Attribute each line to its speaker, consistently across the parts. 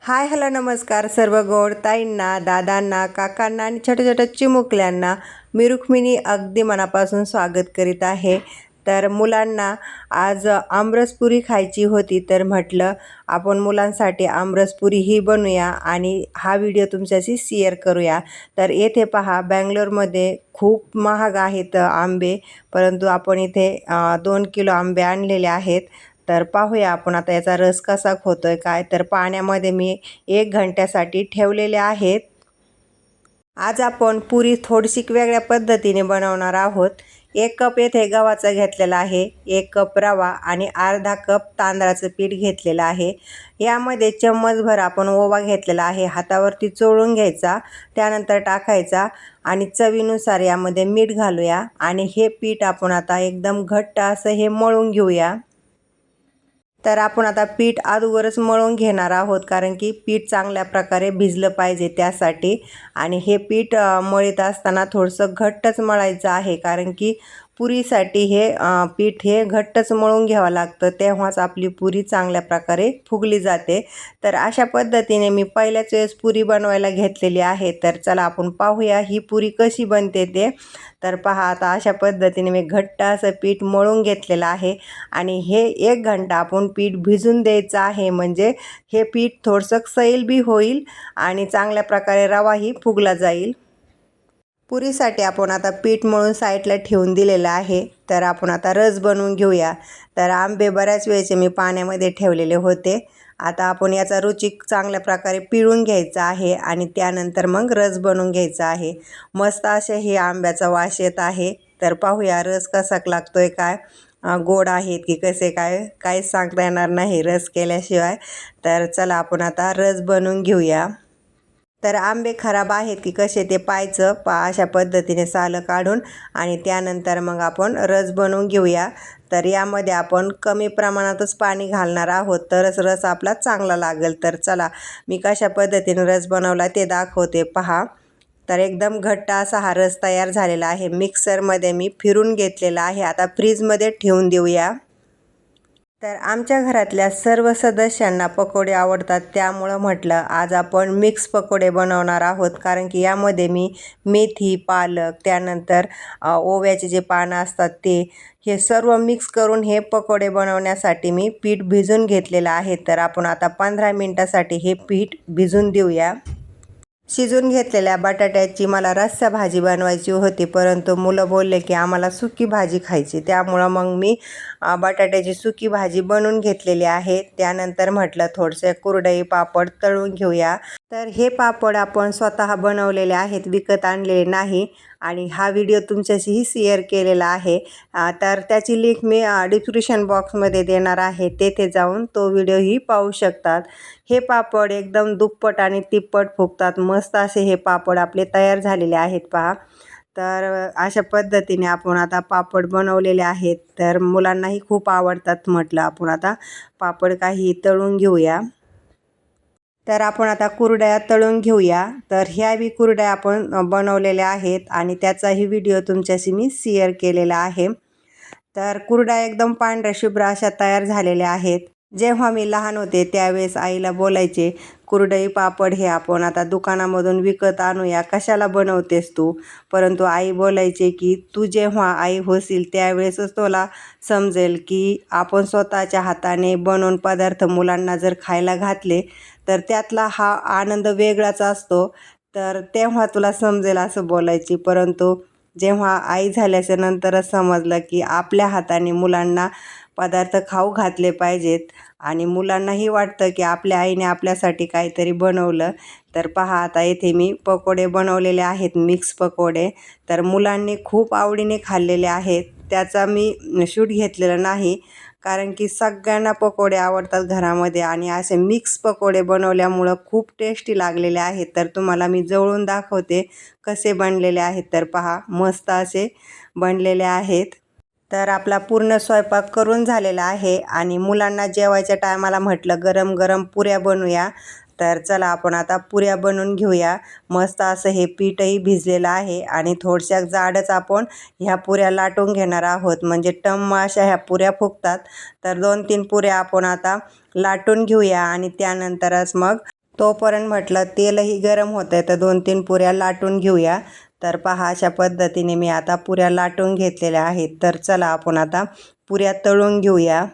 Speaker 1: Hi hello नमस्कार सर्व गोड ताईंना, दादांना, काकांना आणि छोट्या छोट्या चिमुकल्यांना मी रुक्मिणी अगदी मनापासून स्वागत करीत आहे। तर मुलांना आज आमरसपुरी खायची होती, तर म्हटलं आपण मुलांसाठी आमरसपुरी ही बनवूया आणि हा व्हिडिओ तुमच्याशी शेअर करूया। तर येथे पहा, बँगलोरमध्ये खूप महाग आहेत आंबे, परंतु आपण इथे 2 किलो आंबे आणलेले आहेत। तर पाहूया आपण आता याचा रस कसा होतोय काय। तर पाण्यामध्ये मी 1 घंट्यासाठी ठेवलेले आहेत। आज आपण पुरी थोडीशी वेगळ्या पद्धतीने बनवणार आहोत। 1 कप येथे गव्हाचा घेतलेला आहे, 1 कप रवा आणि अर्धा कप तांदळाचं पीठ घेतलेलं आहे। यामध्ये चम्मचभर आपण ओवा घेतलेला आहे, हातावरती चोळून घ्यायचा, त्यानंतर टाकायचा आणि चवीनुसार यामध्ये मीठ घालूया आणि हे पीठ आपण आता एकदम घट्ट असं हे मळून घेऊया। तर आपण आता पीठ अगोदरच मळून घेणार आहोत, कारण की पीठ चांगल्या प्रकारे भिजलं पाहिजे त्यासाठी। आणि हे पीठ मळीत असताना थोडंसं घट्टच मळायचं आहे, कारण की पुरीसाठी हे पीठ हे घट्टच मळून घ्यावं लागतं, तेव्हाच आपली पुरी चांगल्या प्रकारे फुगली जाते। तर अशा पद्धतीने मी पहिल्याच वेळेस पुरी बनवायला घेतलेली आहे। तर चला आपण पाहूया ही पुरी कशी बनते ते। तर पहा, आता अशा पद्धतीने मी घट्ट असं पीठ मळून घेतलेलं आहे आणि हे 1 घंटा आपण पीठ भिजून द्यायचं आहे, म्हणजे हे पीठ थोडंसं सैल बी होईल आणि चांगल्या प्रकारे रवाही फुगला जाईल। पुरीसाठी आपण आता पीठ मळून साईडला ठेवून दिलेलं आहे। तर आपण आता रस बनवून घेऊया। तर आंबे बऱ्याच वेळचे मी पाण्यामध्ये ठेवलेले होते। आता आपण याचा रुचिक चांगल्या प्रकारे पिळून घ्यायचा आहे आणि त्यानंतर मग रस बनवून घ्यायचा आहे। मस्त असे हे आंब्याचा वास येत आहे। तर पाहूया रस कसा लागतोय, काय गोड आहेत की कसे काय, काहीच सांगता येणार नाही रस केल्याशिवाय। तर चला आपण आता रस बनवून घेऊया। तर आंबे खराब आहेत की कसे ते पाहायचं, अशा पद्धतीने सालं काढून आणि त्यानंतर मग आपण रस बनवून घेऊया। तर यामध्ये आपण कमी प्रमाणातच पाणी घालणार आहोत, तरच रस आपला चांगला लागेल। तर चला मी कशा पद्धतीने रस बनवला ते दाखवते, पहा। तर एकदम घट्ट असा हा रस तयार झालेला आहे। मिक्सरमध्ये मी फिरून घेतलेला आहे, आता फ्रीजमध्ये ठेवून देऊया। तर आमच्या घरातल्या सर्व सदस्यांना पकोडे आवडतात, त्यामुळं म्हटलं आज आपण मिक्स पकोडे बनवणार आहोत, कारण की यामध्ये मी मेथी, पालक, त्यानंतर ओव्याचे जे पानं असतात ते, हे सर्व मिक्स करून हे पकोडे बनवण्यासाठी मी पीठ भिजून घेतलेलं आहे। तर आपण आता 15 मिनिटासाठी हे पीठ भिजून देऊया। शिजून घेतलेल्या बटाट्याची मला रस्सा भाजी बनवायची होती, परंतु मुलं बोलले की आम्हाला सुकी भाजी खायची, त्यामुळं मग मी बटाट्याची सुकी भाजी बनवून घेतलेली आहे। त्यानंतर म्हटलं थोडेसे कुरडई पापड तळून घेऊया। तर हे पापड आपण स्वतः बनवलेले आहेत, विकत आणलेले नाही आणि हा व्हिडिओ तुमच्याशीही शेअर केलेला आहे। तर त्याची लिंक मी डिस्क्रिप्शन बॉक्समध्ये देणार आहे, तेथे जाऊन तो व्हिडिओही पाहू शकतात। हे पापड एकदम दुप्पट आणि तिप्पट फुगतात, मस्त असे हे पापड आपले तयार झालेले आहेत, पहा। तर अशा पद्धतीने आपण आता पापड बनवलेले आहेत, तर मुलांनाही खूप आवडतात। म्हटलं आपण आता पापड काही तळून घेऊया। तर आपण आता कुरडया तळून घेऊया। तर ह्या बी कुरडया आपण बनवलेल्या आहेत आणि त्याचाही व्हिडिओ तुमच्याशी मी शेअर केलेला आहे। तर कुरडया एकदम पांढऱ्या शुभ्र अशा तयार झालेल्या आहेत। जेव्हा मी लहान होते त्यावेळेस आईला बोलायचे, कुरडई पापड हे आपण आता दुकानामधून विकत आणूया, कशाला बनवतेस तू। परंतु आई बोलायचे की तू जेव्हा आई होशील त्यावेळेसच तुला समजेल की आपण स्वतःच्या हाताने बनवून पदार्थ मुलांना जर खायला घातले तर त्यातला हा आनंद वेगळाच असतो, तर तेव्हा तुला समजेल, असं बोलायची। परंतु जेव्हा आई झाल्याच्या नंतरच समजलं की आपल्या हाताने मुलांना पदार्थ खाऊ घातले पाहिजेत आणि मुलांनाही वाटतं की आपल्या आईने आपल्यासाठी काहीतरी बनवलं। तर पहा, आता येथे मी पकोडे बनवलेले आहेत, मिक्स पकोडे। तर मुलांनी खूप आवडीने खाल्लेले आहेत, त्याचा मी शूट घेतलेला नाही, कारण की सगळ्यांना पकोडे आवडतात घरामध्ये आणि असे मिक्स पकोडे बनवल्यामुळं खूप टेस्टी लागलेले आहेत। तर तुम्हाला मी जवळून दाखवते कसे बनलेले आहेत। तर पहा, मस्त असे बनलेले आहेत। तर आपला पूर्ण स्वयंपाक करून झालेला आहे आणि मुलांना जेवायच्या टायमाला म्हटलं गरम गरम पुऱ्या बनवूया। तर चला आपण आता पुऱ्या बनवून घेऊया। मस्त असं हे पीठही भिजलेलं आहे आणि थोडशा जाडच आपण ह्या पुऱ्या लाटून घेणार आहोत, म्हणजे टम्म अशा ह्या पुऱ्या फुगतात। तर 2-3 पुऱ्या आपण आता लाटून घेऊया आणि त्यानंतरच मग तोपर्यंत म्हटलं तेलही गरम होतं आहे तर 2-3 पुऱ्या लाटून घेऊया. तर पहा अशा पद्धतीने मी आता पुऱ्या लाटून घेतलेल्या आहेत. तर चला आपण आता पुऱ्या तळून घेऊया.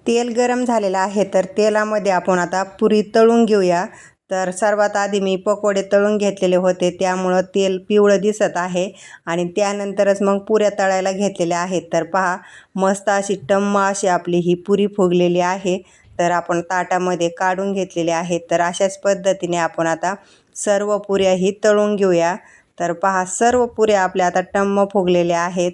Speaker 1: तेल गरम झालेलं आहे तर तेलामध्ये आपण आता पुरी तळून घेऊया. तर सर्वात आधी मी पकोडे तळून घेतलेले होते त्यामुळं तेल पिवळं दिसत आहे आणि त्यानंतरच मग पुऱ्या तळायला घेतलेल्या आहेत. तर पहा मस्त अशी टम्म अशी आपली ही पुरी फुगलेली आहे. तर आपण ताटामध्ये काढून घेतलेले आहेत. तर अशाच पद्धतीने आपण आता सर्व पुऱ्याही तळून घेऊया. तर पहा सर्व पुऱ्या आपल्या आता टम्म फुगलेल्या आहेत.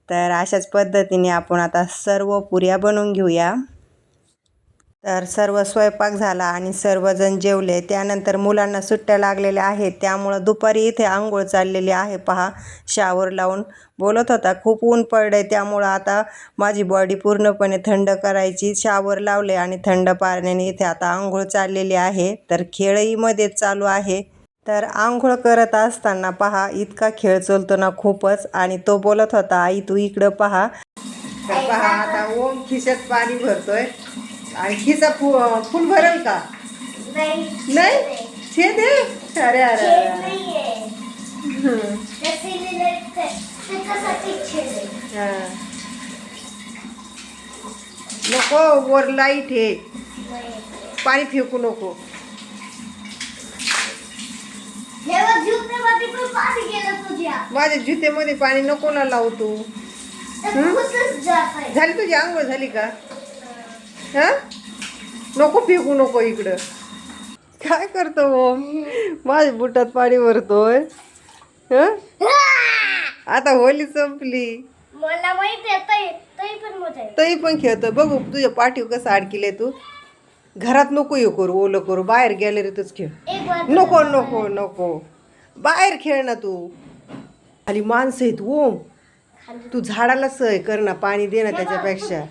Speaker 1: तर अशाच पद्धतीने आपण आता सर्व पुऱ्या बनवून घेऊया. तर सर्व स्वयंपाक झाला आणि सर्वजण जेवले. त्यानंतर मुलांना सुट्ट्या लागलेल्या आहेत त्यामुळं दुपारी इथे आंघोळ चाललेली आहे. पहा शावर लावून बोलत होता खूप ऊन पडले त्यामुळं आता माझी बॉडी पूर्णपणे थंड करायची शावर लावले आणि थंड पाण्याने इथे आता आंघोळ चाललेली आहे. तर खेळही मध्येच चालू आहे. तर आंघोळ करत असताना पहा इतका खेळ चलतो ना खूपच. आणि तो बोलत होता आई तू इकडं पहा. तर पहा आता ओम खिशात पाणी भरतोय आणि खिसा फुल भरेल का नाही छेद आहे. अरे अरे नको वर लाईट आहे पाणी फेकू नको. माझ्या जुत्यामध्ये पाणी नको ना लावू तू. झाली तुझी आंघोळ झाली का? हा नको फेकू नको इकडं. काय करतो ओम माझ्या बुटात पाणी भरतोय. आता होली संपली
Speaker 2: मला माहिती आहे
Speaker 1: तरी पण खेळतो. बघू तुझ्या पाठीव कसं अडकिले तू. घरात नको हे करू ओलं करू बाहेर गॅलरीतच खेळ. नको नको नको बाहेर खेळ ना तू. खाली माणसं आहेत ओम तू झाडाला सय कर ना पाणी दे ना त्याच्यापेक्षा.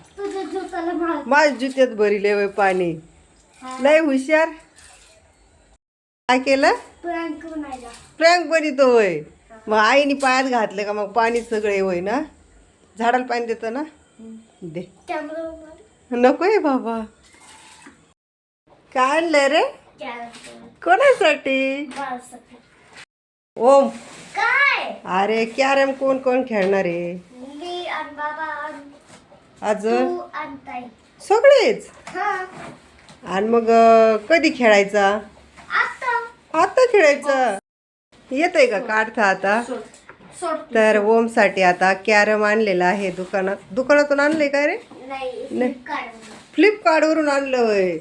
Speaker 1: माझ्या जुत्यात भरिले वय पाणी लय हुशार. काय केलं प्रँक बनितो होय. मग आईने पायात घातलं का मग पाणी सगळे होय ना. झाडाला पाणी देतं ना दे. नको आहे बाबा. काय आणलंय रे कोणासाठी? ओम
Speaker 2: काय
Speaker 1: अरे कॅरम कोण कोण खेळणार आहे?
Speaker 2: मी आणि बाबा
Speaker 1: अजून
Speaker 2: तू आणि ताई
Speaker 1: सगळेच.
Speaker 2: हा
Speaker 1: आणि मग कधी खेळायचा? आता खेळायचं येतंय का काढता आता? तर ओमसाठी आता कॅरम आणलेला आहे दुकानातून आणलंय का रे?
Speaker 2: नाही
Speaker 1: फ्लिपकार्टवरून आणलं होय.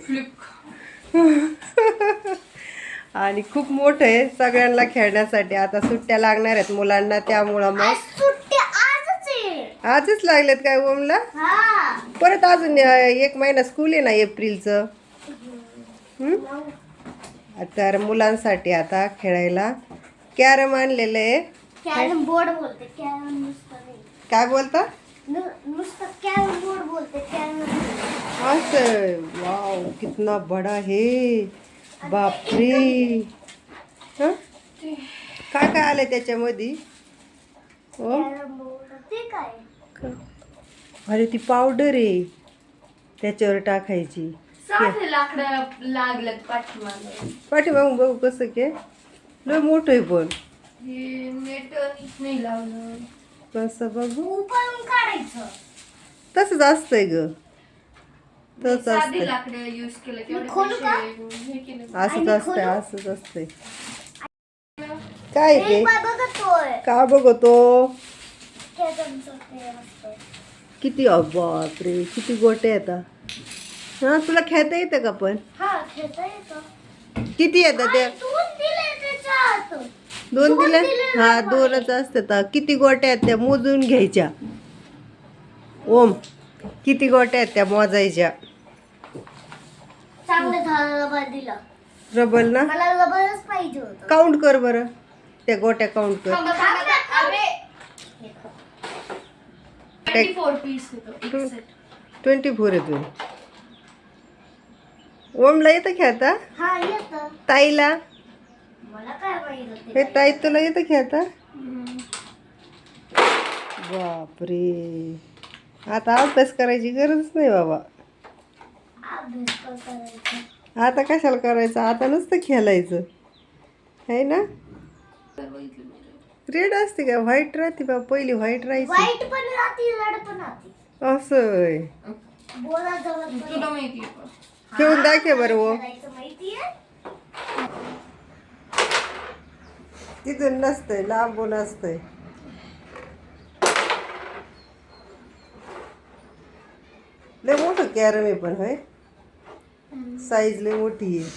Speaker 1: आणि खूप मोठं आहे सगळ्यांना खेळण्यासाठी. आता सुट्ट्या लागणार आहेत मुलांना त्यामुळं मग आजच लागलेत काय ओमला? परत अजून 1 महिना स्कूल आहे ना एप्रिलचं. तर मुलांसाठी आता खेळायला कॅरम आणलेलं आहे.
Speaker 2: कॅरम बोर्ड बोलते कॅरम
Speaker 1: काय बोलता?
Speaker 2: नुसतं कॅरम बोर्ड बोलते कॅरम.
Speaker 1: असं वाव कितना बडा है बापरे. हं काय काय आलंय त्याच्यामध्ये?
Speaker 2: कॅरम बोर्ड ते काय?
Speaker 1: अरे ती पावडर आहे त्याच्यावर टाकायची. पाठीमागून बघू कसं के लय मोठं आहे पण
Speaker 2: नाही लावलं
Speaker 1: कसं बघू
Speaker 2: काढायचं
Speaker 1: तसंच असतंय ग. तसंच असतंय असंच असतंय असंच असतंय. काय ते का बघतो? किती बापरे किती गोटे येतात. हा तुला खेळता येतं का पण? किती येतात त्या? 2 दिले हा 2च असतात. किती गोट्या आहेत त्या मोजून घ्यायच्या. ओम किती गोट्या आहेत त्या मोजायच्या. रबर ना काउंट कर बरं त्या गोट्या काउंट कर. 24 येतो. ओमला येतं खेळता? ताईला? हे ताई तुला येतं खेळता? बापरे आता अभ्यास करायची गरज नाही बाबा. आता कशाला करायचं, आता नुसतं खेळायचं आहे ना. रेड असते का, व्हाईट राहते बा, पहिली व्हाईट राहायची.
Speaker 2: व्हाईट पण राहते रेड पण राहते.
Speaker 1: असं
Speaker 2: बोला जवळ
Speaker 3: तुला माहिती आहे का?
Speaker 1: खेळून दाखव बरं वो.
Speaker 2: करायचं माहितीये.
Speaker 1: तिथून नसतंय, लांबून असतंय. लय मोठं कॅरम आहे पण होय, साईज लय मोठी आहे.